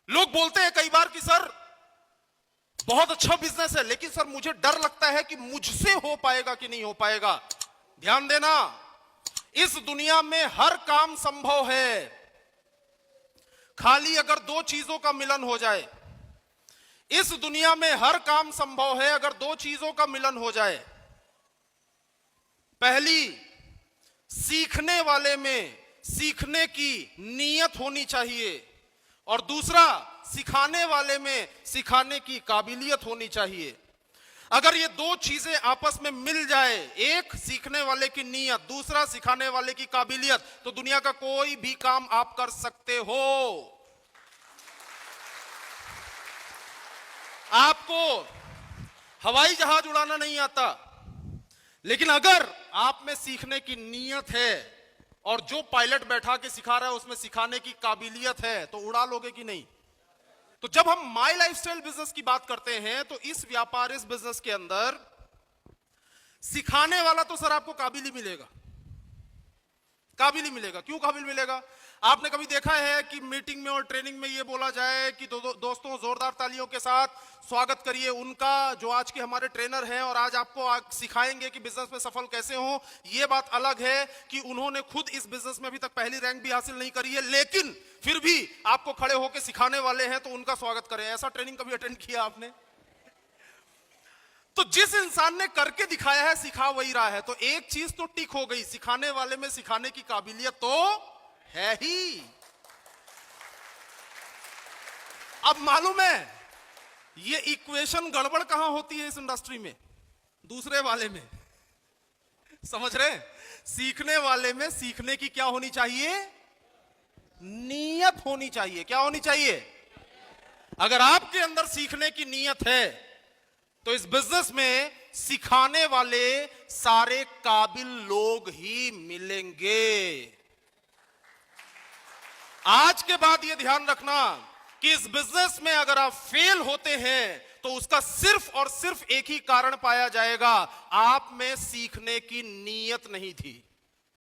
लोग बोलते हैं कई बार कि सर बहुत अच्छा बिजनेस है, लेकिन सर मुझे डर लगता है कि मुझसे हो पाएगा कि नहीं हो पाएगा। ध्यान देना, इस दुनिया में हर काम संभव है, खाली अगर दो चीजों का मिलन हो जाए। इस दुनिया में हर काम संभव है अगर दो चीजों का मिलन हो जाए। पहली, सीखने वाले में सीखने की नीयत होनी चाहिए, और दूसरा, सिखाने वाले में सिखाने की काबिलियत होनी चाहिए। अगर ये दो चीजें आपस में मिल जाए, एक सीखने वाले की नीयत, दूसरा सिखाने वाले की काबिलियत, तो दुनिया का कोई भी काम आप कर सकते हो। आपको हवाई जहाज उड़ाना नहीं आता, लेकिन अगर आप में सीखने की नीयत है और जो पायलट बैठा के सिखा रहा है उसमें सिखाने की काबिलियत है, तो उड़ा लोगे कि नहीं? तो जब हम माई लाइफस्टाइल बिजनेस की बात करते हैं तो इस व्यापार, इस बिजनेस के अंदर सिखाने वाला तो सर आपको काबिल ही मिलेगा। काबिल ही मिलेगा। क्यों काबिल मिलेगा? आपने कभी देखा है कि मीटिंग में और ट्रेनिंग में यह बोला जाए कि दोस्तों जोरदार तालियों के साथ स्वागत करिए उनका जो आज के हमारे ट्रेनर हैं और आज आपको सिखाएंगे कि बिजनेस में सफल कैसे हो। यह बात अलग है कि उन्होंने खुद इस बिजनेस में अभी तक पहली रैंक भी हासिल नहीं करी है, लेकिन फिर भी आपको खड़े होकर सिखाने वाले हैं तो उनका स्वागत करें। ऐसा ट्रेनिंग कभी अटेंड किया आपने? तो जिस इंसान ने करके दिखाया है, सिखा वही रहा है, तो एक चीज तो टिक हो गई, सिखाने वाले में सिखाने की काबिलियत तो है ही। अब मालूम है ये इक्वेशन गड़बड़ कहां होती है इस इंडस्ट्री में? दूसरे वाले में। समझ रहे? सीखने वाले में सीखने की क्या होनी चाहिए? नीयत होनी चाहिए। क्या होनी चाहिए? अगर आपके अंदर सीखने की नीयत है तो इस बिजनेस में सिखाने वाले सारे काबिल लोग ही मिलेंगे। आज के बाद यह ध्यान रखना कि इस बिजनेस में अगर आप फेल होते हैं तो उसका सिर्फ और सिर्फ एक ही कारण पाया जाएगा, आप में सीखने की नीयत नहीं थी।